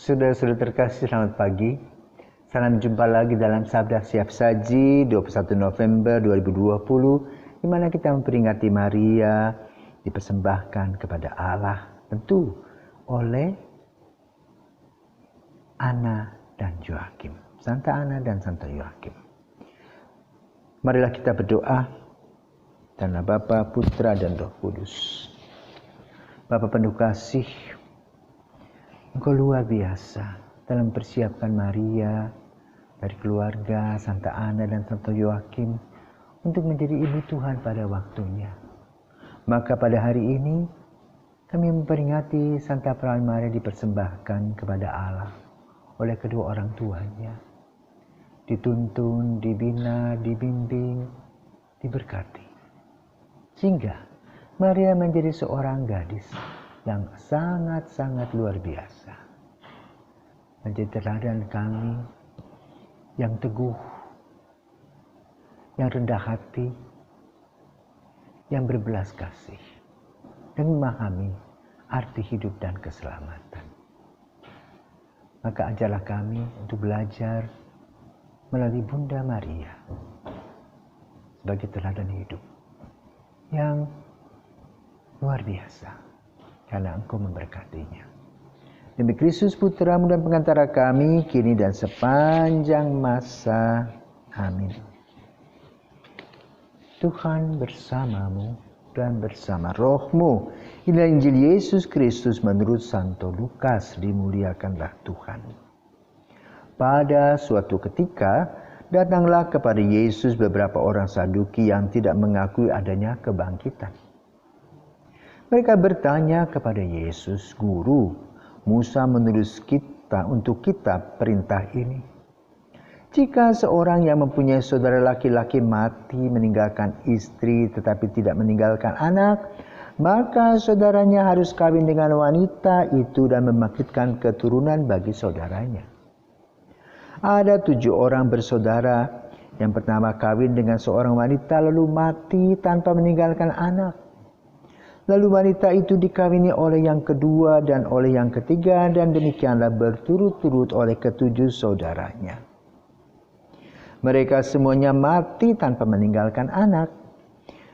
Saudara-saudara terkasih, selamat pagi. Salam jumpa lagi dalam Sabda Siap Saji 21 November 2020, di mana kita memperingati Maria dipersembahkan kepada Allah, tentu oleh Anna dan Joakim, Santa Anna dan Santa Joakim. Marilah kita berdoa, karena Bapa, Putra, dan Roh Kudus. Bapa penuh kasih, Engkau luar biasa dalam persiapkan Maria dari keluarga Santa Anna dan Santa Joakim untuk menjadi ibu Tuhan pada waktunya. Maka pada hari ini kami memperingati Santa Perawan Maria dipersembahkan kepada Allah oleh kedua orang tuanya. Dituntun, dibina, dibimbing, diberkati. Sehingga Maria menjadi seorang gadis yang sangat-sangat luar biasa. Menjadi teladan kami yang teguh, yang rendah hati, yang berbelas kasih, dan memahami arti hidup dan keselamatan. Maka ajarlah kami untuk belajar melalui Bunda Maria sebagai teladan hidup yang luar biasa, karena Engkau memberkatinya. Demi Kristus Putramu dan pengantara kami, kini dan sepanjang masa. Amin. Tuhan bersamamu dan bersama rohmu. Inilah Injil Yesus Kristus menurut Santo Lukas, dimuliakanlah Tuhan. Pada suatu ketika, datanglah kepada Yesus beberapa orang Saduki yang tidak mengakui adanya kebangkitan. Mereka bertanya kepada Yesus, "Guru, Musa menulis kita untuk kitab perintah ini. Jika seorang yang mempunyai saudara laki-laki mati meninggalkan istri tetapi tidak meninggalkan anak, maka saudaranya harus kawin dengan wanita itu dan membangkitkan keturunan bagi saudaranya. Ada 7 orang bersaudara. Yang pertama kawin dengan seorang wanita lalu mati tanpa meninggalkan anak. Lalu wanita itu dikawini oleh yang kedua dan oleh yang ketiga, dan demikianlah berturut-turut oleh ke-7 saudaranya. Mereka semuanya mati tanpa meninggalkan anak.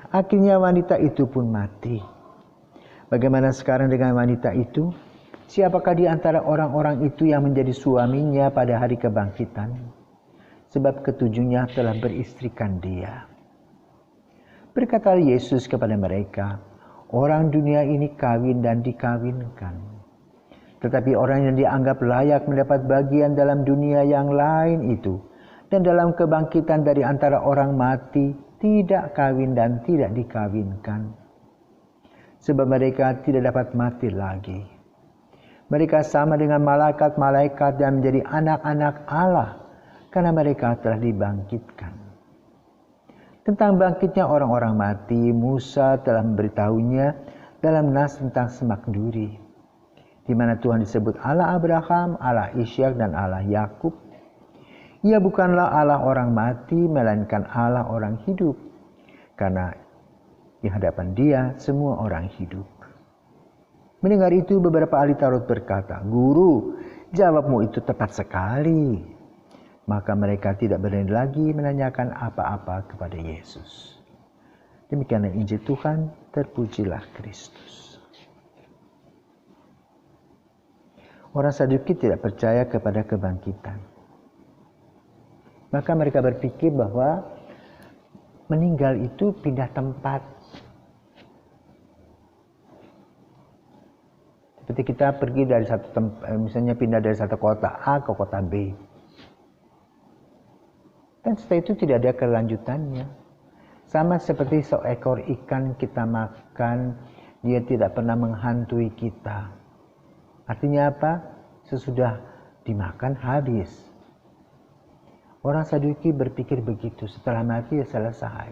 Akhirnya wanita itu pun mati. Bagaimana sekarang dengan wanita itu? Siapakah di antara orang-orang itu yang menjadi suaminya pada hari kebangkitan? Sebab ke-7-nya telah beristrikan dia." Berkata Yesus kepada mereka, "Orang dunia ini kawin dan dikawinkan. Tetapi orang yang dianggap layak mendapat bagian dalam dunia yang lain itu, dan dalam kebangkitan dari antara orang mati, tidak kawin dan tidak dikawinkan. Sebab mereka tidak dapat mati lagi. Mereka sama dengan malaikat-malaikat dan menjadi anak-anak Allah, karena mereka telah dibangkitkan. Tentang bangkitnya orang-orang mati, Musa telah memberitahunya dalam nas tentang semak duri, di mana Tuhan disebut Allah Abraham, Allah Ishak, dan Allah Yakub. Ia bukanlah Allah orang mati, melainkan Allah orang hidup, karena di hadapan Dia semua orang hidup." Mendengar itu, beberapa ahli Taurat berkata, "Guru, jawabmu itu tepat sekali." Maka mereka tidak berani lagi menanyakan apa-apa kepada Yesus. Demikianlah Injil Tuhan, terpujilah Kristus. Orang Saduki tidak percaya kepada kebangkitan. Maka mereka berpikir bahwa meninggal itu pindah tempat. Seperti kita pergi dari satu tempat, misalnya pindah dari satu kota A ke kota B. Dan setelah itu tidak ada kelanjutannya. Sama seperti seekor ikan kita makan, dia tidak pernah menghantui kita. Artinya apa? Sesudah dimakan habis. Orang Saduki berpikir begitu, setelah mati ya selesai.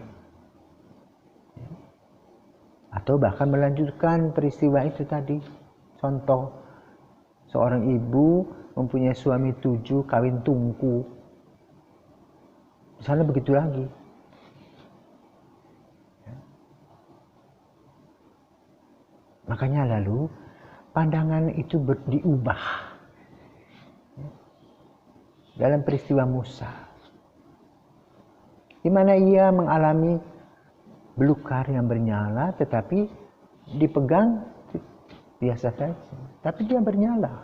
Atau bahkan melanjutkan peristiwa itu tadi. Contoh, seorang ibu mempunyai suami 7, kawin tungku. Misalnya begitu lagi. Makanya lalu pandangan itu diubah. dalam peristiwa Musa, di mana ia mengalami belukar yang bernyala, tetapi dipegang biasa saja, tapi dia bernyala.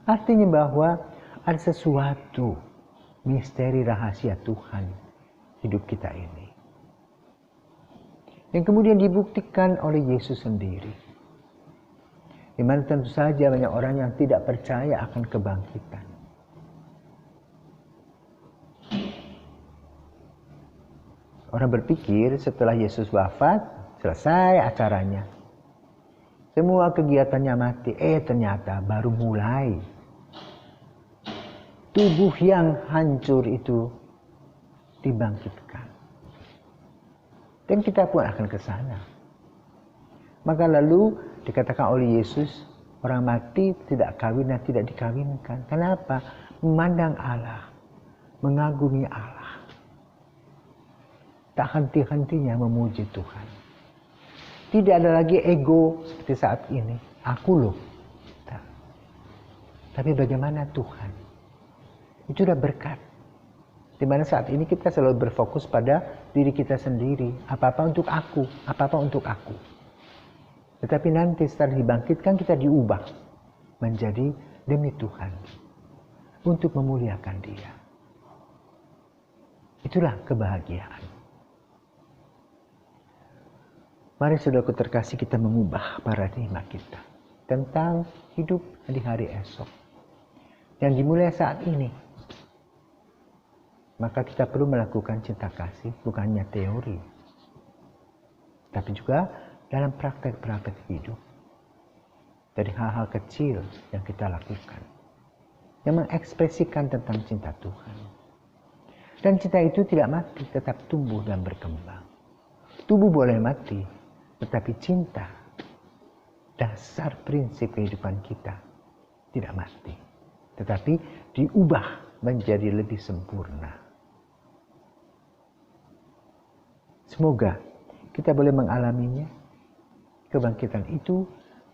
Artinya bahwa ada sesuatu misteri rahasia Tuhan hidup kita ini, yang kemudian dibuktikan oleh Yesus sendiri. Di mana tentu saja banyak orang yang tidak percaya akan kebangkitan. Orang berpikir setelah Yesus wafat, selesai acaranya. Semua kegiatannya mati. Ternyata baru mulai. Tubuh yang hancur itu dibangkitkan. Dan kita pun akan ke sana. Maka lalu dikatakan oleh Yesus, orang mati tidak kawin dan tidak dikawinkan. Kenapa? Memandang Allah, mengagumi Allah. Tak henti-hentinya memuji Tuhan. Tidak ada lagi ego seperti saat ini. Aku loh. Tak. Tapi bagaimana Tuhan? Itu sudah berkat. Di mana saat ini kita selalu berfokus pada diri kita sendiri. Apa-apa untuk aku. Apa-apa untuk aku. Tetapi nanti setelah dibangkitkan kita diubah. Menjadi demi Tuhan. Untuk memuliakan Dia. Itulah kebahagiaan. Mari saudaraku terkasih, kita mengubah paradigma kita tentang hidup di hari esok. Yang dimulai saat ini. Maka kita perlu melakukan cinta kasih, bukan hanya teori. Tapi juga dalam praktek-praktek hidup. Dari hal-hal kecil yang kita lakukan. Yang mengekspresikan tentang cinta Tuhan. Dan cinta itu tidak mati, tetap tumbuh dan berkembang. Tubuh boleh mati, tetapi cinta, dasar prinsip kehidupan kita, tidak mati. Tetapi diubah menjadi lebih sempurna. Semoga kita boleh mengalaminya. Kebangkitan itu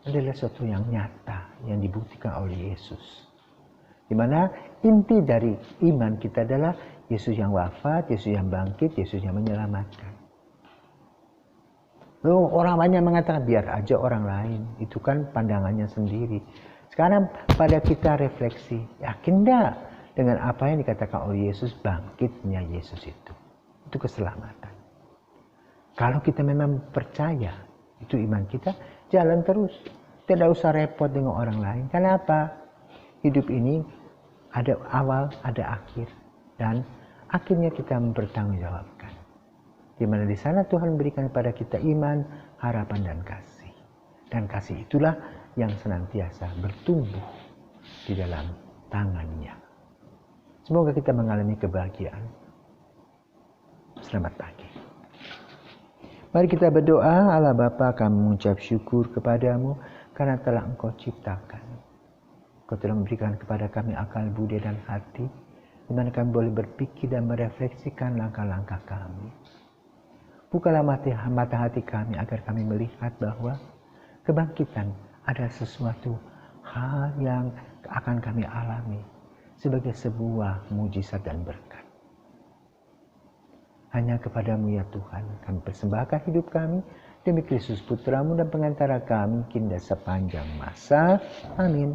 adalah sesuatu yang nyata, yang dibuktikan oleh Yesus. Di mana inti dari iman kita adalah Yesus yang wafat, Yesus yang bangkit, Yesus yang menyelamatkan. Loh, orang banyak mengatakan biar aja orang lain, itu kan pandangannya sendiri. Sekarang pada kita refleksi, yakin enggak dengan apa yang dikatakan oleh Yesus, bangkitnya Yesus itu keselamatan. Kalau kita memang percaya, itu iman kita, jalan terus. Tidak usah repot dengan orang lain. Kenapa? Hidup ini ada awal, ada akhir. Dan akhirnya kita mempertanggungjawabkan. Di mana di sana Tuhan berikan kepada kita iman, harapan, dan kasih. Dan kasih itulah yang senantiasa bertumbuh di dalam tangannya. Semoga kita mengalami kebahagiaan. Selamat pagi. Mari kita berdoa. Allah Bapa, kami mengucap syukur kepadamu karena telah Engkau ciptakan. Engkau telah memberikan kepada kami akal, budi, dan hati, di mana kami boleh berpikir dan merefleksikan langkah-langkah kami. Bukalah mata hati kami agar kami melihat bahwa kebangkitan adalah sesuatu hal yang akan kami alami sebagai sebuah mujizat dan berkat. Hanya kepadamu ya Tuhan, kami persembahkan hidup kami demi Kristus Putramu dan pengantara kami kini dan sepanjang masa. Amin.